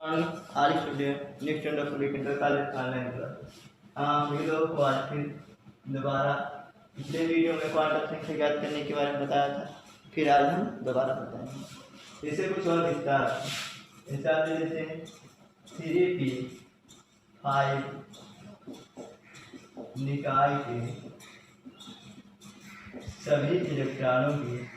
आज student next inter college online class. हम लोग को आज फिर दोबारा पिछले वीडियो में क्वांटम संख्या ज्ञात करने के बारे में बताया था, फिर आज हम दोबारा बताएंगे। इसे कुछ और विस्तार ऐसा दे देते हैं 3p5 निकाय के सभी इलेक्ट्रॉनों की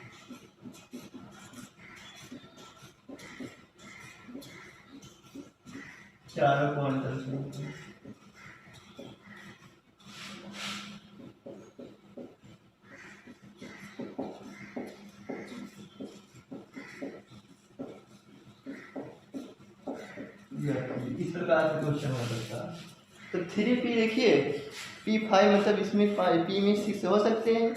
चारों क्वांटम संख्या इस प्रकार से क्वेश्चन हो सकता है। तो 3p देखिए p5 मतलब इसमें p में 6 हो सकते हैं,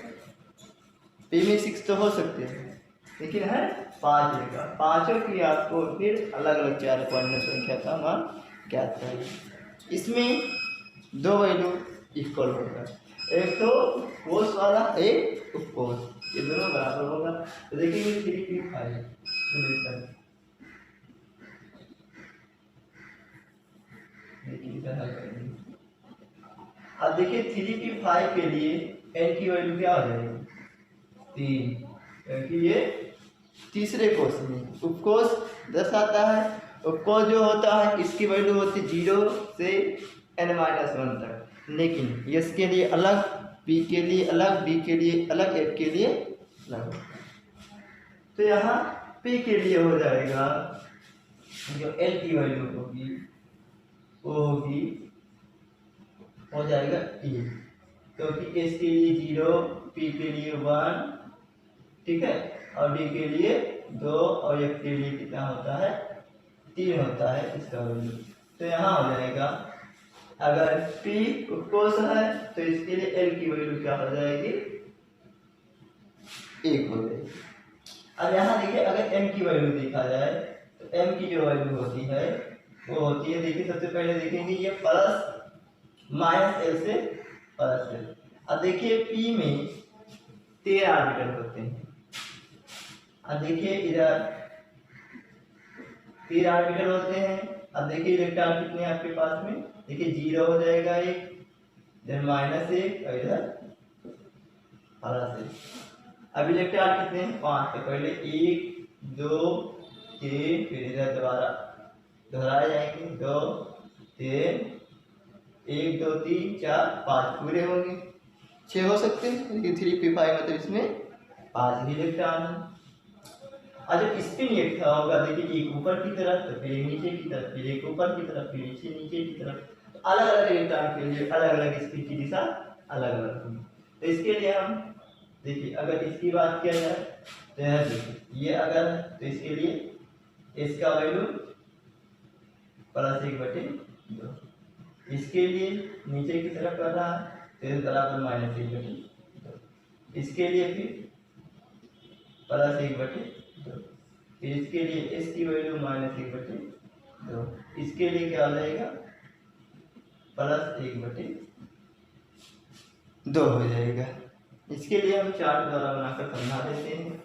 p में 6 तो हो सकते हैं, लेकिन है 5 का पाँचों की आपको फिर अलग अलग चार क्वांटम संख्या का मान ज्ञात करें। इसमें दो वैल्यू इक्वल होगा, एक तो कोस वाला एक उपकोस, ये दोनों बराबर होगा। तो देखिए 3p5 अब देखिए 3p5 के लिए n की वैल्यू क्या हो जाएगी 3, क्योंकि ये तीसरे कोष में उपकोष दर्शाता है। उपकोष जो होता है इसकी वैल्यू होती है 0 से n-1 तक, लेकिन s के लिए अलग, p के लिए अलग, b के लिए अलग, f के लिए अलग। तो यहाँ p के लिए हो जाएगा जो l की वैल्यू होगी वो होगी हो जाएगा e, क्योंकि s के लिए 0, p के लिए 1, ठीक है, और d के लिए 2 और f के लिए कितना होता है 3 होता है इसका वैल्यू। तो यहाँ हो जाएगा अगर p उपकोष है तो इसके लिए l की वैल्यू क्या हो जाएगी 1 हो जाएगी। अब यहाँ देखिए अगर m की वैल्यू देखा जाए तो m की जो वैल्यू होती है वो होती है, देखिए सबसे पहले देखेंगे ये प्लस माइनस l से प्लस l। अब देखिए p में 13 ऑर्बिटल होते हैं, अब देखिए इधर 13 ऑर्बिटल होते हैं। अब देखिए इलेक्ट्रॉन कितने हैं आपके पास में, देखिए 0 हो जाएगा 1, इधर -1 और इधर +1। अब इलेक्ट्रॉन कितने हैं 5, तो पहले 1 2 3, फिर इधर दोबारा दोहराए जाएंगे 2 3, 1 2 3 4 5 पूरे होंगे, 6 हो सकते हैं, लेकिन 3p5 मतलब इसमें 5 ही इलेक्ट्रॉन है। और जब स्पिन एक था होगा, देखिए एक ऊपर की तरफ तो फिर नीचे की तरफ, फिर एक ऊपर की तरफ, फिर नीचे की तरफ, तो अलग अलग इलेक्ट्रॉन के लिए अलग अलग स्पिन की दिशा अलग अलग होगी। तो इसके लिए हम देखिए अगर इसकी बात किया जाए तो यह देखिए ये अगर है तो इसके लिए इसका वैल्यू +1/2, इसके लिए नीचे की तरफ कर रहा है तो बराबर -1/2, इसके लिए फिर +1/2, फिर इसके लिए s की वैल्यू -1/2, इसके लिए क्या हो जाएगा +1/2 हो जाएगा। इसके लिए हम चार्ट द्वारा बनाकर समझा देते हैं।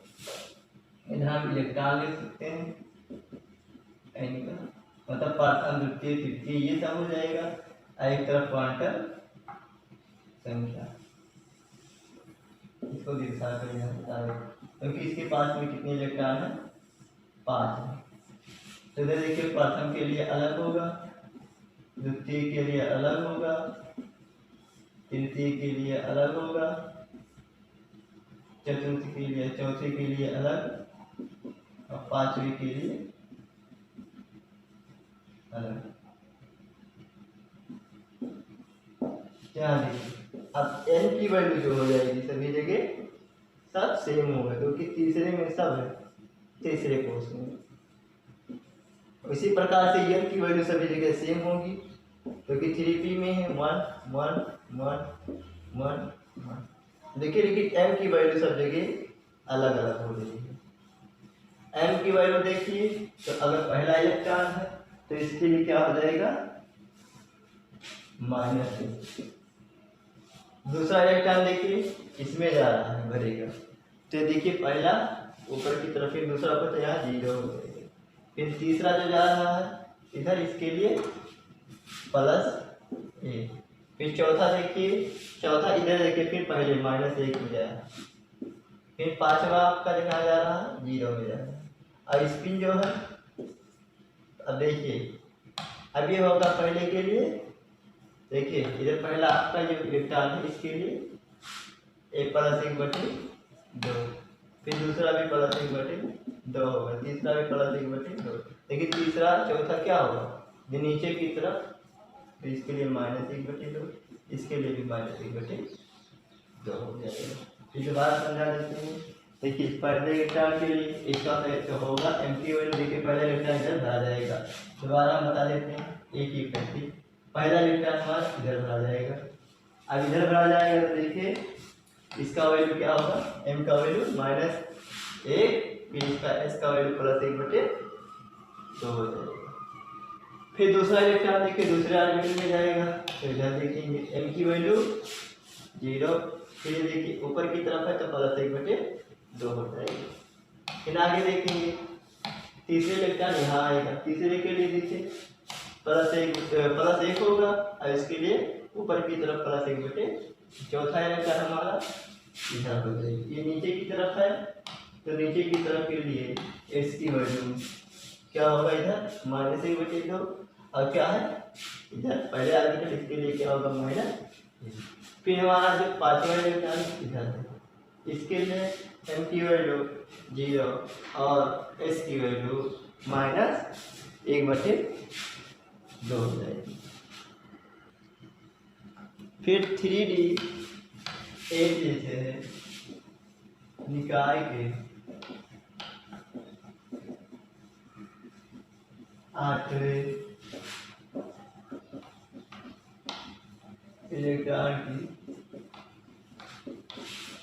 इधर हम इलेक्ट्रॉन लिख सकते हैं, मतलब प्रथम द्वितीय तृतीय ये सब हो जाएगा, एक तरफ क्वांटम संख्या, इसको दिशा कर क्योंकि इसके पास में कितने इलेक्ट्रॉन है 5 है। तो इधर देखिए प्रथम के लिए अलग होगा, द्वितीय के लिए अलग होगा, तृतीय के लिए अलग होगा, चतुर्थ के लिए चौथे के लिए अलग और पांचवी के लिए अलग। ध्यान दीजिए अब n की वैल्यू जो हो जाएगी सभी जगह सब सेम होगा, क्योंकि तीसरे में सब है, तीसरे कोष में। इसी प्रकार से n की वैल्यू सभी जगह सेम होगी, क्योंकि 3p में है 1 1 1 1 1। देखिए लेकिन m की वैल्यू सब जगह अलग अलग हो रही है। m की वैल्यू देखिए तो अगर पहला इलेक्ट्रॉन है तो इसके लिए क्या हो जाएगा -1। दूसरा इलेक्ट्रॉन देखिए इसमें जा रहा है भरेगा, तो देखिए पहला ऊपर की तरफ, फिर दूसरा ऊपर, तो यहाँ 0 हो जाएगा। फिर तीसरा जो जा रहा है इधर इसके लिए +1। फिर चौथा देखिए, चौथा इधर देखिए, फिर पहले -1 हो जाए, फिर पांचवा आपका दिखाया जा रहा है 0 हो जाएगा। और स्पिन जो है, अब देखिए, अब ये होगा पहले के लिए, देखिए इधर पहला आपका जो इलेक्ट्रॉन है इसके लिए A+1/2, फिर दूसरा भी +1/2 होगा, तीसरा भी +1/2, लेकिन तीसरा चौथा क्या होगा, जो नीचे की तरफ, तो इसके लिए -1/2, इसके लिए भी -1/2 हो जाएगा। फिर दोबारा समझा देते हैं। देखिए पहले इलेक्ट्रॉन के लिए इसका तो होगा एम्प्टी वैल्यू, देखिए पहला इलेक्ट्रॉन इधर भरा जाएगा, दोबारा हम बता देते हैं एक ही प्रति, पहला इलेक्ट्रॉन हमारा इधर भरा जाएगा। अब इधर भरा जाएगा तो देखिए इसका वैल्यू क्या होगा, m का वैल्यू -1, फिर इसका s का वैल्यू +1/2 हो जाएगा। फिर दूसरा इलेक्ट्रॉन देखिए दूसरे ऑर्बिटल में जाएगा, तो इधर देखेंगे m की वैल्यू 0, फिर देखिए ऊपर की तरफ है तो +1/2 हो जाएगा। फिर आगे देखेंगे तीसरे इलेक्ट्रॉन यहाँ आएगा, तीसरे के लिए देखिए +1 होगा, और इसके लिए ऊपर की तरफ +1/2। चौथा इलेक्ट्रॉन हमारा इधर हो जाएगी, ये नीचे की तरफ है, तो नीचे की तरफ के लिए s की वैल्यू क्या होगा, इधर -1/2, और क्या है इधर पहले ऑर्बिटल, इसके लिए क्या होगा -1। फिर हमारा जो पांचवा इलेक्ट्रॉन इधर है, इसके लिए m की वैल्यू 0 और s की वैल्यू -1/2 हो जाएगी। फिर 3D 8 लेते हैं, निकाय के 8वें इलेक्ट्रॉन की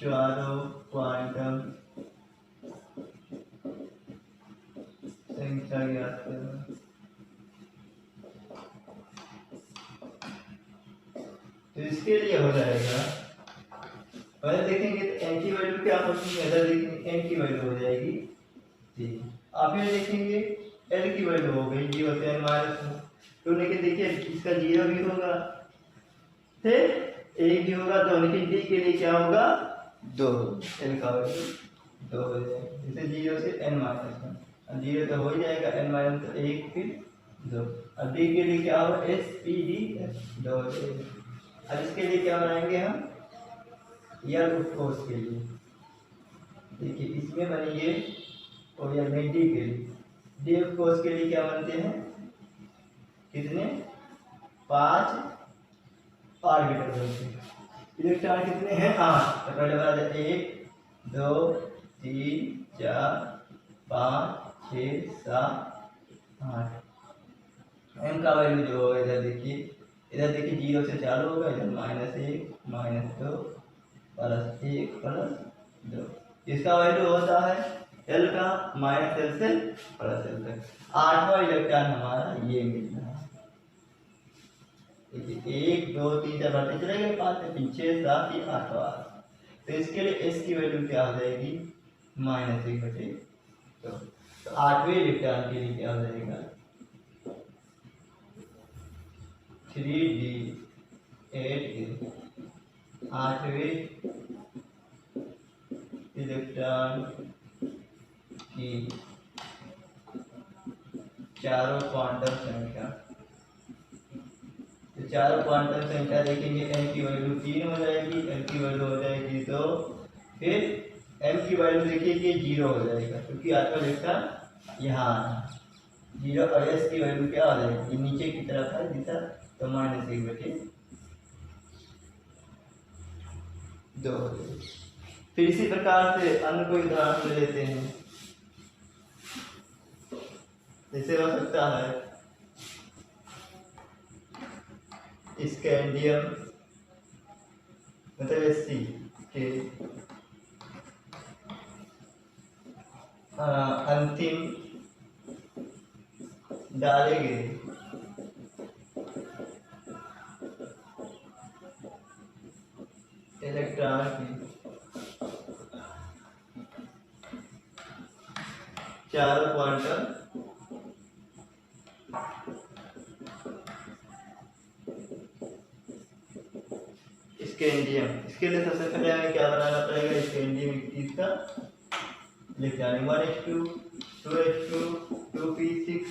चारों क्वांटम संख्या ज्ञात करना। तो इसके लिए हो जाएगा, पहले देखेंगे तो n की वैल्यू क्या होगी, इधर देखेंगे n की वैल्यू हो जाएगी 3, आप फिर देखेंगे l की वैल्यू हो गई 0 से n-1, तो लेकिन देखिए इसका 0 भी होगा, फिर 1 भी होगा, तो लेकिन d के लिए क्या होगा 2, l का वैल्यू 2 हो जाएगा, जैसे 0 से n-1, 0 तो हो जाएगा, n-1 तो 1 फिर 2, अब d के लिए क्या होगा SPD 2 हो जाएगा। अब इसके लिए क्या बनाएंगे हम, यल उपकोष के लिए, देखिए इसमें बनेंगे, और या में डी के लिए, डी उपकोष के लिए क्या बनते हैं, कितने 5 ऑर्बिटल बनते हैं, इलेक्ट्रॉन कितने हैं 8, तो पहले बता दें 1 2 3 4 5 6 7 8। m का वैल्यू जो होगा इधर देखिए 0 से चालू होगा, इधर -1 -2 +1 +2, इसका वैल्यू होता है L का -L से +L तक। 8वां इलेक्ट्रॉन हमारा ये मिलना है, देखिए 1 2 3 4 बढ़ते चले गए 5 से, फिर 6 7 ये 8वां, तो इसके लिए s की वैल्यू क्या हो जाएगी -1/2। तो 8वें इलेक्ट्रॉन के लिए क्या हो जाएगा 3D 8 के 8वें इलेक्ट्रॉन की चारों क्वांटम संख्या, तो चारों क्वांटम संख्या देखेंगे, n की वैल्यू 3 हो जाएगी, l की वैल्यू हो जाएगी 2, फिर m की वैल्यू देखिए कि 0 हो जाएगा, क्योंकि आठवां इलेक्ट्रॉन यहाँ है 0, और s की वैल्यू क्या हो जाएगी, नीचे की तरफ है दिशा, तो -1/2 हो जाएगी। फिर इसी प्रकार से अन्य कोई उदाहरण ले लेते हैं, जैसे हो सकता है स्कैंडियम मतलब Sc के अंतिम डाले गए इलेक्ट्रॉन की चारों क्वांटम स्कैंडियम। इसके लिए सबसे पहले हमें क्या बनाना पड़ेगा, स्कैंडियम 21 का लिख जाने 1s2 2s2 2p6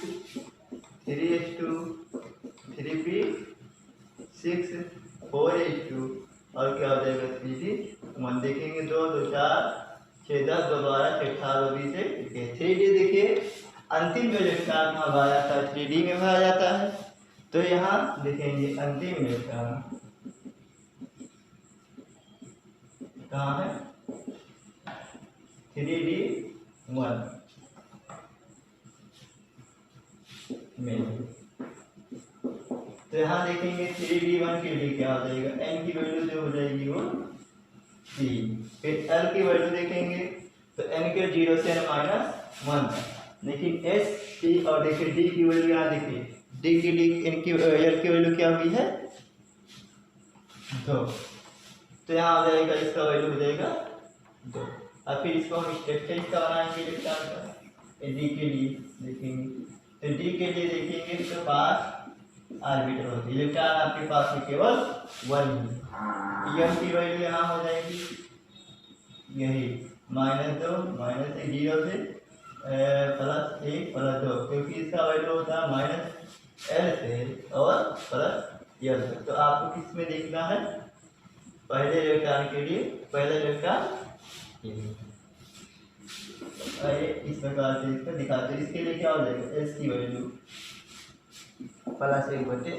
3s2 3p6 4s2 और क्या हो जाएगा 3d1 देखेंगे 2 2 4 6 10 2 12 6 18 20 21 3d देखिए अंतिम जो इलेक्ट्रॉन वहाँ पाया था 3d में पाया जाता है। तो यहाँ देखेंगे अंतिम इलेक्ट्रॉन कहाँ है 3d1 में। तो यहाँ देखेंगे 3d1 के लिए क्या हो जाएगा, n की वैल्यू जो हो जाएगी वो 3। फिर l की वैल्यू देखेंगे तो n के 0 से n -1 था, लेकिन s t और देखिए d की वैल्यू यहाँ देखिए d की n की l की वैल्यू क्या हुई है 2। तो यहाँ हो जाएगा इसका वैल्यू हो जाएगा 2। और फिर इसको हम स्ट्रक्चर इसका बनाएंगे इलेक्ट्रॉन का d के लिए देखेंगे तो d के लिए देखेंगे तो 5 ऑर्बिटल होती है, इलेक्ट्रॉन आपके पास में केवल 1 ही। m की वैल्यू यहाँ हो जाएगी यही -2 -1 0 से +1 +2 क्योंकि इसका वैल्यू होता है -l से और +l से। तो आपको किस में देखना है, पहले इलेक्ट्रॉन के लिए पहले इलेक्ट्रॉन इस प्रकार से इसको दिखाते हैं। इसके लिए क्या हो जाएगा s की वैल्यू +1/2।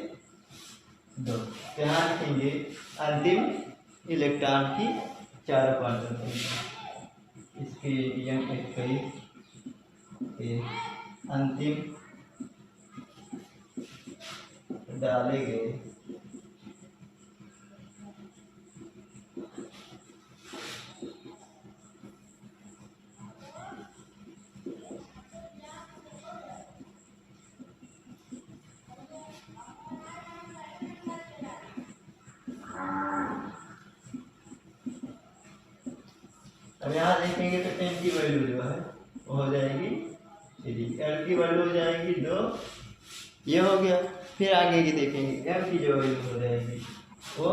तो यहाँ लिखेंगे अंतिम इलेक्ट्रॉन की चारों क्वांटम संख्या इसके m 21 अंतिम डाले गए अब यहाँ देखेंगे तो n की वैल्यू जो है वो हो जाएगी 3, l की वैल्यू हो जाएगी 2, ये हो गया। फिर आगे की देखेंगे m की जो वैल्यू हो जाएगी वो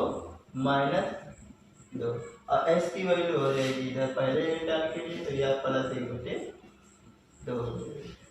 -2 और s की वैल्यू हो जाएगी इधर पहले इलेक्ट्रॉन के लिए तो यह +1/2 हो जाएगी।